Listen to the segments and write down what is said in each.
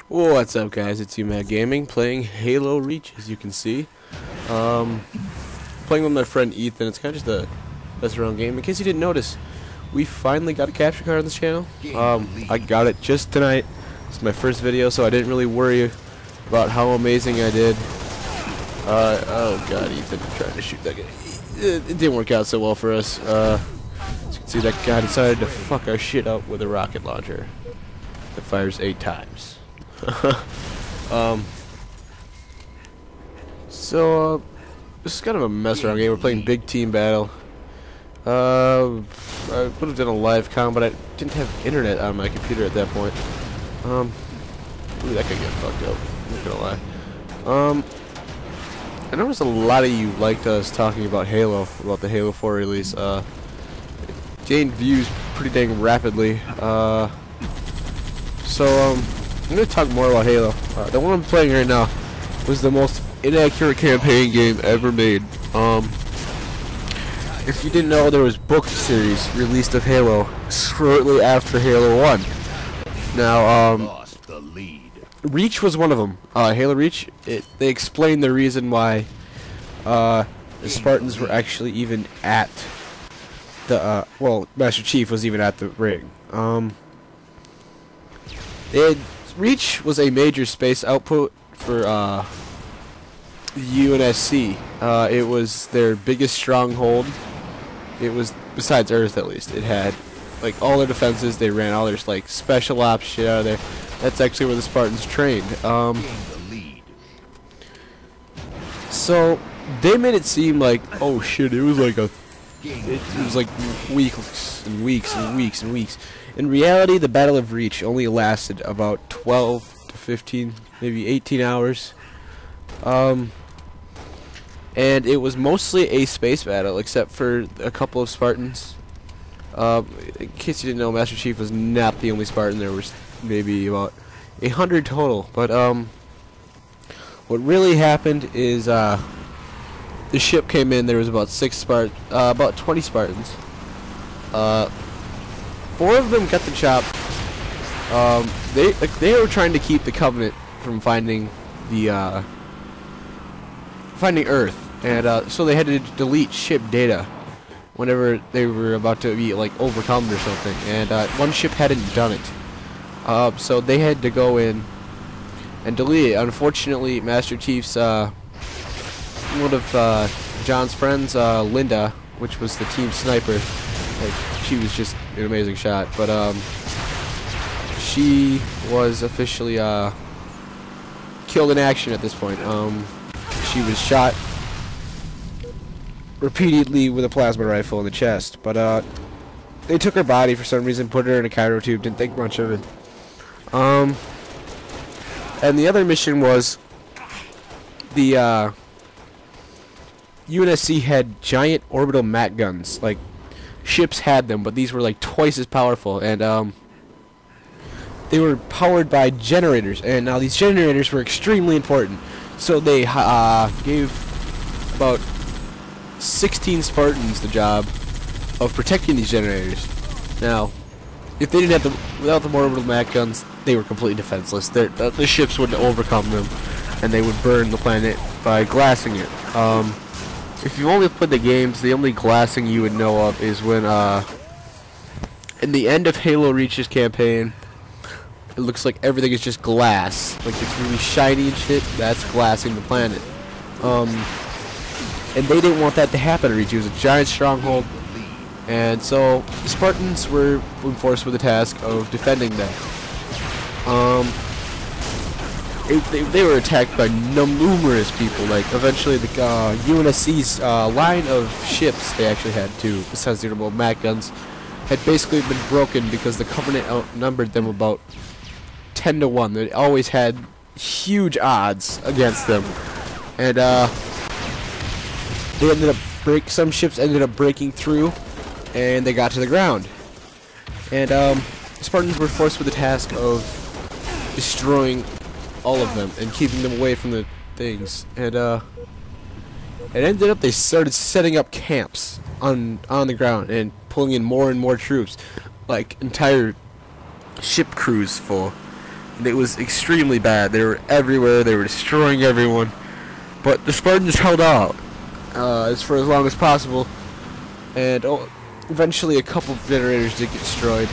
What's up, guys? It's UMAD Gaming playing Halo Reach, as you can see. Playing with my friend Ethan. It's kind of just a mess around game. In case you didn't notice, we finally got a capture card on this channel. I got it just tonight. It's my first video, so I didn't really worry about how amazing I did. Oh god, Ethan, I'm trying to shoot that guy. It didn't work out so well for us. As you can see, that guy decided to fuck our shit up with a rocket launcher that fires 8 times. This is kind of a mess around game. We're playing big team battle. I would have done a live com, but I didn't have internet on my computer at that point. Ooh, that could get fucked up. I'm not gonna lie. I noticed a lot of you liked us talking about Halo, about the Halo 4 release. Gained views pretty dang rapidly. I'm gonna talk more about Halo. The one I'm playing right now was the most inaccurate campaign game ever made. If you didn't know, there was book series released of Halo shortly after Halo 1. Now, Reach was one of them. Halo Reach. They explained the reason why the Spartans were actually even at the well, Master Chief was even at the ring. Reach was a major space output for UNSC. It was their biggest stronghold. It was, besides Earth at least, it had like all their defenses. They ran all their like special ops shit out of there. That's actually where the Spartans trained. So they made it seem like, oh shit, it was like weeks and weeks and weeks and weeks. In reality, the Battle of Reach only lasted about 12 to 15, maybe 18 hours. And it was mostly a space battle, except for a couple of Spartans. In case you didn't know, Master Chief was not the only Spartan. There was maybe about 100 total. But what really happened is the ship came in. There was about about 20 Spartans. 4 of them got the chop. They were trying to keep the Covenant from finding the finding Earth, and so they had to delete ship data whenever they were about to be like overcome or something. And one ship hadn't done it, so they had to go in and delete it. Unfortunately, Master Chief's one of John's friends, Linda, which was the team sniper. She was just an amazing shot, but she was officially killed in action at this point. She was shot repeatedly with a plasma rifle in the chest, but they took her body for some reason, put her in a cryo tube, didn't think much of it. And the other mission was the UNSC had giant orbital MAC guns. Like, ships had them, but these were like twice as powerful, and they were powered by generators. And now these generators were extremely important, so they gave about 16 Spartans the job of protecting these generators. Now, if they didn't have without the orbital MAC guns, they were completely defenseless. The ships wouldn't overcome them, and they would burn the planet by glassing it. If you've only played the games, the only glassing you would know of is when, in the end of Halo Reach's campaign, it looks like everything is just glass. Like, it's really shiny and shit. That's glassing the planet. And they didn't want that to happen to Reach. It was a giant stronghold. And so, the Spartans were enforced with the task of defending that. They were attacked by numerous people. Like, eventually the UNSC's line of ships they actually had too, besides the orbital MAC guns, had basically been broken because the Covenant outnumbered them about 10 to 1. They always had huge odds against them, and they ended up some ships ended up breaking through, and they got to the ground. And Spartans were forced with the task of destroying all of them and keeping them away from the things. And it ended up they started setting up camps on the ground and pulling in more and more troops, like entire ship crews full. and it was extremely bad. They were everywhere. They were destroying everyone. But the Spartans held out as for as long as possible, and eventually a couple of generators did get destroyed,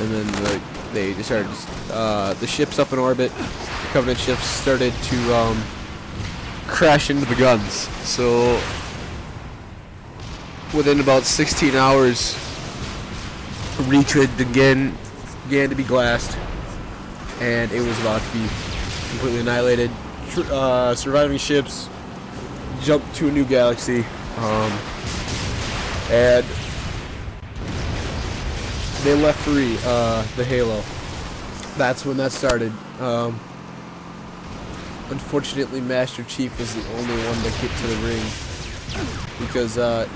and then they started the ships up in orbit. The Covenant ships started to crash into the guns. So within about 16 hours, Reach had began to be glassed, and it was about to be completely annihilated. Surviving ships jumped to a new galaxy, and they left free the Halo. That's when that started. Unfortunately, Master Chief was the only one to get to the ring, because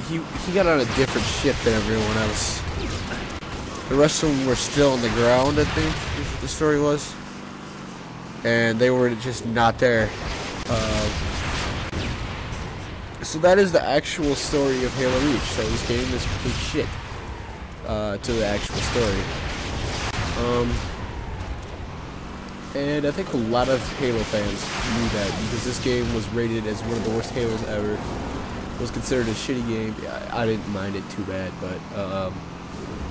he got on a different ship than everyone else. The rest of them were still on the ground, I think is what the story was, and they were just not there. So that is the actual story of Halo Reach. So this game is complete shit to the actual story. And I think a lot of Halo fans knew that, because this game was rated as one of the worst Halos ever. It was considered a shitty game. I didn't mind it too bad, but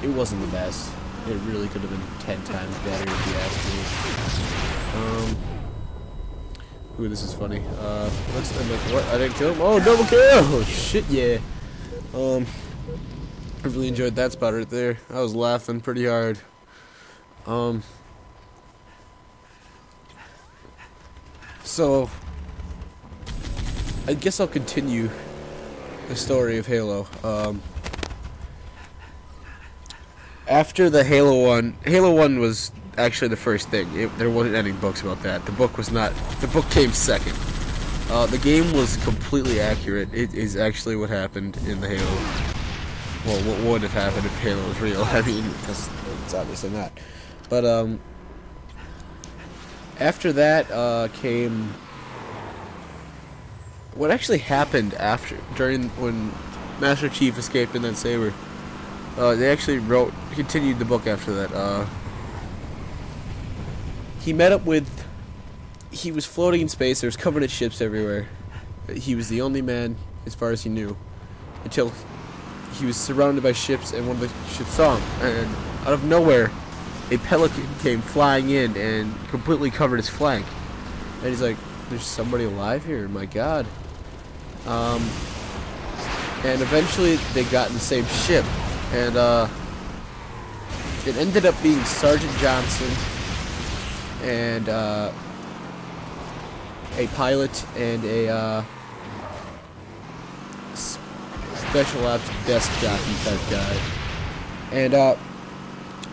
it wasn't the best. It really could have been 10 times better if you asked me. Ooh, this is funny. What? I didn't kill him? Oh, double kill! Oh, shit, yeah. I really enjoyed that spot right there. I was laughing pretty hard. So, I guess I'll continue the story of Halo. After the Halo 1 was actually the first thing. There wasn't any books about that. The book came second. The game was completely accurate. It is actually what happened in the Halo. Well, what would have happened if Halo was real? I mean, because it's obviously not. But, after that, came what actually happened when Master Chief escaped and then Saber. They actually continued the book after that. He met up with, he was floating in space. There was Covenant ships everywhere. He was the only man, as far as he knew, until he was surrounded by ships, and one of the ships saw him, and out of nowhere, a pelican came flying in and completely covered his flank. And he's like, there's somebody alive here, my god. And eventually they got in the same ship, and it ended up being Sergeant Johnson and a pilot and a special ops desk jockey type guy. And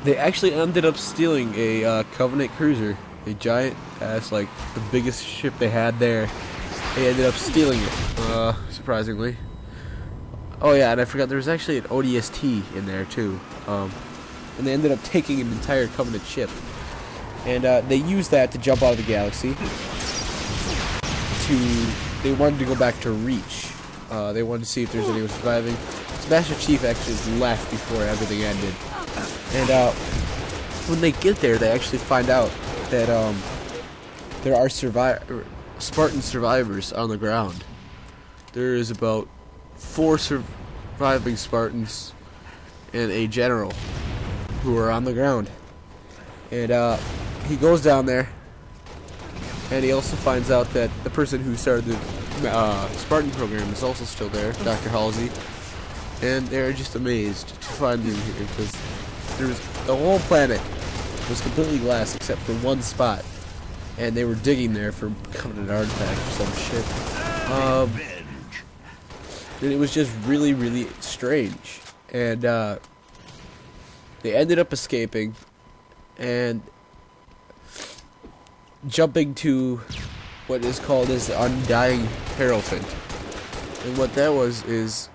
they actually ended up stealing a Covenant cruiser, a giant ass, like the biggest ship they had there. They ended up stealing it, surprisingly. Oh yeah, and I forgot there was actually an ODST in there too. And they ended up taking an entire Covenant ship, and they used that to jump out of the galaxy. They wanted to go back to Reach. They wanted to see if there's anyone surviving. Master Chief actually left before everything ended. And when they get there, they actually find out that there are Spartan survivors on the ground. There is about 4 surviving Spartans and a general who are on the ground. And he goes down there, and he also finds out that the person who started the Spartan program is also still there, Dr. Halsey. And they're just amazed to find him here, because the whole planet was completely glass except for one spot, and they were digging there for Covenant artifact or some shit. And it was just really, really strange. And they ended up escaping and jumping to what is called as the Undying Hierophant. And what that was is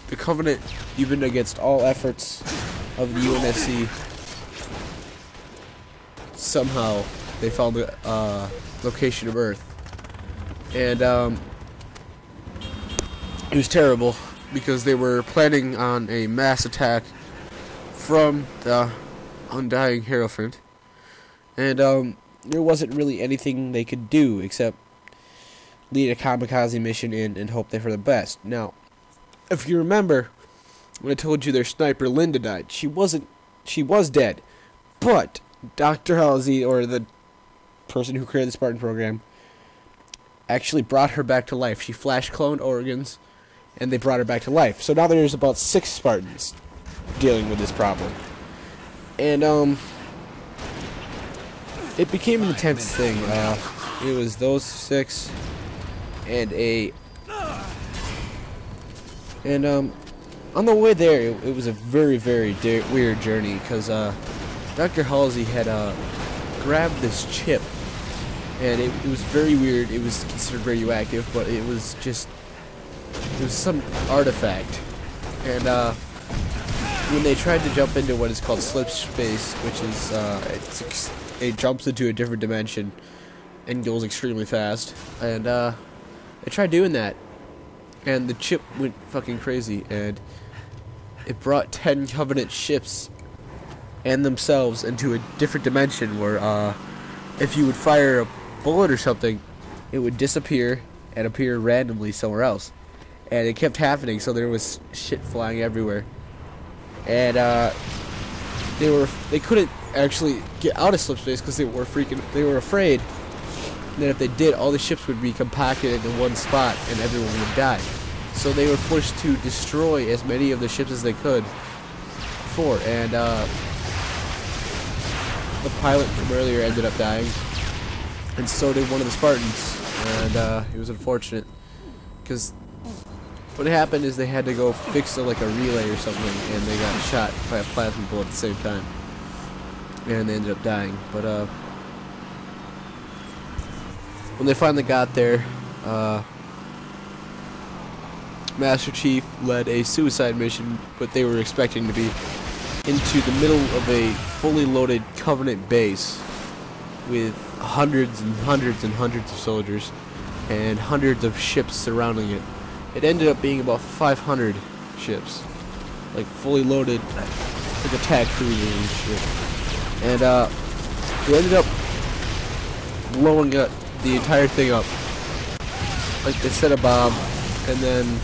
the Covenant, even against all efforts of the UNSC, somehow they found the location of Earth. And it was terrible, because they were planning on a mass attack from the Undying Hierophant. And there wasn't really anything they could do except lead a kamikaze mission and hope they for the best. Now, if you remember, when I told you their sniper Linda died, she was dead, but Dr. Halsey, or the person who created the Spartan program, actually brought her back to life. She flash cloned organs, and they brought her back to life. So now there's about 6 Spartans dealing with this problem. And, it became an intense thing. It was those 6 and on the way there, it was a very, very weird journey, because Dr. Halsey had grabbed this chip, and it was very weird. It was considered radioactive, but it was some artifact. And when they tried to jump into what is called slip space, which is it jumps into a different dimension and goes extremely fast, and they tried doing that, and the chip went fucking crazy, and it brought 10 Covenant ships and themselves into a different dimension where if you would fire a bullet or something, it would disappear and appear randomly somewhere else. And it kept happening, so there was shit flying everywhere. And they couldn't actually get out of slip space because they were afraid that if they did, all the ships would be compacted into one spot and everyone would die. So they were forced to destroy as many of the ships as they could before, and the pilot from earlier ended up dying, and so did one of the Spartans, and it was unfortunate, because what happened is they had to go fix like a relay or something, and they got shot by a plasma bullet at the same time, and they ended up dying. But when they finally got there, Master Chief led a suicide mission, but they were expecting to be into the middle of a fully loaded Covenant base with hundreds and hundreds and hundreds of soldiers and hundreds of ships surrounding it. It ended up being about 500 ships, like fully loaded, like attack cruisers and shit. And they ended up blowing up the entire thing up. Like, they set a bomb, and then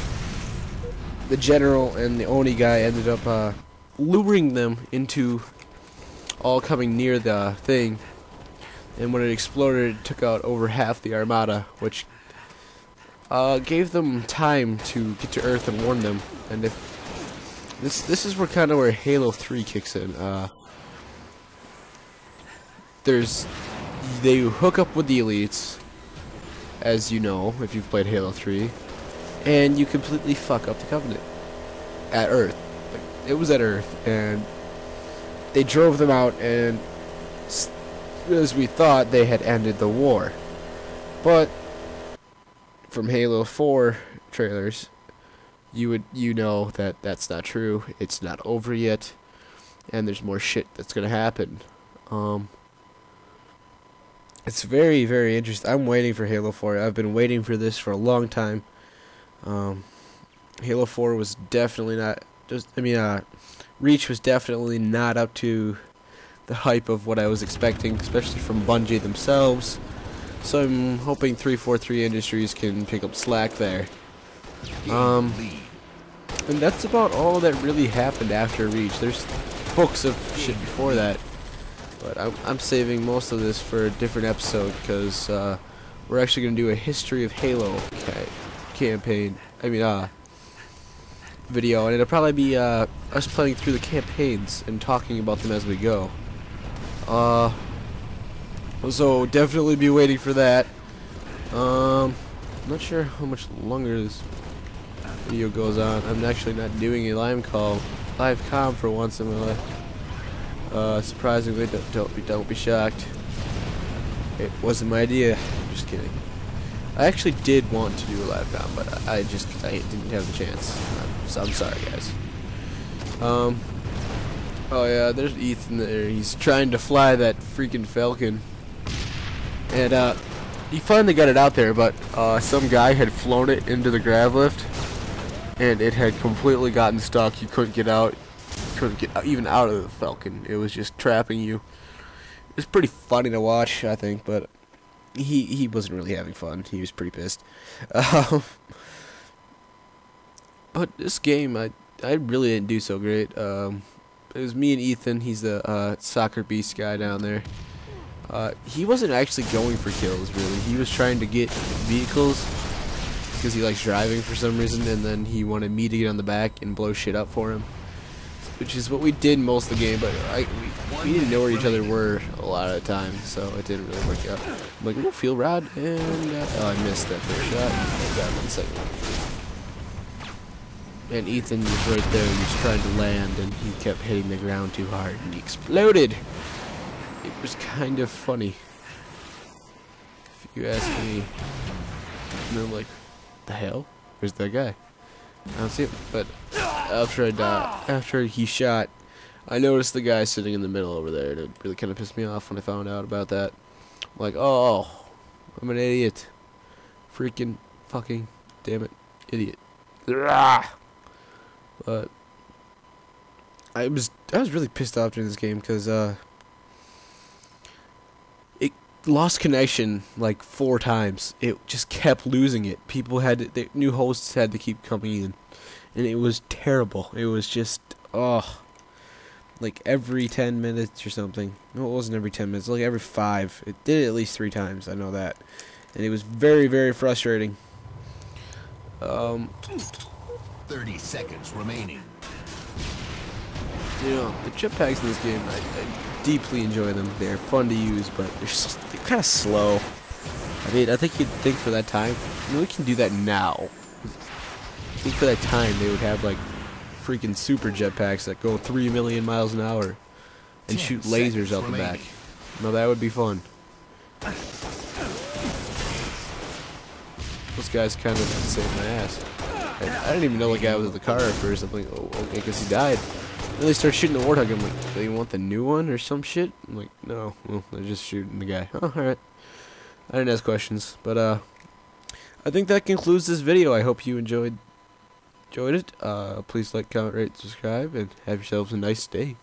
the general and the Oni guy ended up luring them into all coming near the thing, and when it exploded, it took out over half the armada, which gave them time to get to Earth and warn them. And if this is where Halo 3 kicks in. They hook up with the elites, as you know if you've played Halo 3, and you completely fuck up the Covenant at Earth. Like, it was at Earth, and they drove them out, and as we thought, they had ended the war. But from Halo 4 trailers, you know that that's not true. It's not over yet, and there's more shit that's gonna happen. It's very, very interesting. I'm waiting for Halo 4. I've been waiting for this for a long time. Halo 4 was definitely not Reach was definitely not up to the hype of what I was expecting, especially from Bungie themselves. So I'm hoping 343 Industries can pick up slack there. And that's about all that really happened after Reach. There's books of shit before that, but I'm saving most of this for a different episode, because we're actually going to do a history of Halo campaign. Video, and it'll probably be us playing through the campaigns and talking about them as we go. So definitely be waiting for that. I'm not sure how much longer this video goes on. I'm actually not doing a live com for once in my life. Surprisingly, don't be shocked. It wasn't my idea. Just kidding. I actually did want to do a live com, but I didn't have the chance. So I'm sorry, guys. Oh yeah, there's Ethan there. He's trying to fly that freaking Falcon, and he finally got it out there, but some guy had flown it into the grav lift, and it had completely gotten stuck. You couldn't get out. You couldn't get even out of the Falcon. It was just trapping you. It was pretty funny to watch, I think, but he wasn't really having fun. He was pretty pissed. Um, but this game, I really didn't do so great. It was me and Ethan. He's the soccer beast guy down there. He wasn't actually going for kills, really. He was trying to get vehicles because he likes driving for some reason, and then he wanted me to get on the back and blow shit up for him, which is what we did most of the game, but we didn't know where each other were a lot of the time, so it didn't really work out. I'm like, ooh, field rod, and oh, I missed that first shot. I got him on the second one. And Ethan was right there, he was trying to land, and he kept hitting the ground too hard, and he exploded. It was kind of funny, if you ask me. And I'm like, the hell? Where's that guy? I don't see him. But after he shot, I noticed the guy sitting in the middle over there, and it really kind of pissed me off when I found out about that. I'm like, oh, I'm an idiot. Freaking fucking damn it, idiot. But I was really pissed off during this game because it lost connection like 4 times. It just kept losing it. People had to, the new hosts had to keep coming in, and it was terrible. It was just like every 10 minutes or something. No, it wasn't every 10 minutes. Like every 5. It did it at least 3 times. I know that, and it was very, very frustrating. 30 seconds remaining. You know, the jetpacks in this game, I deeply enjoy them. They're fun to use, but they're kind of slow. I mean, I think you'd think for that time, I mean, we can do that now. I think for that time they would have like freaking super jetpacks that go 3 million miles an hour and shoot lasers out the back. Now that would be fun. Those guys kind of saved my ass. I didn't even know the guy was in the car at first. I'm like, oh, okay, because he died. Then they start shooting the Warthog. I'm like, do you want the new one or some shit? I'm like, no. Well, they're just shooting the guy. Oh, alright. I didn't ask questions. But, I think that concludes this video. I hope you enjoyed it. Please like, comment, rate, subscribe, and have yourselves a nice day.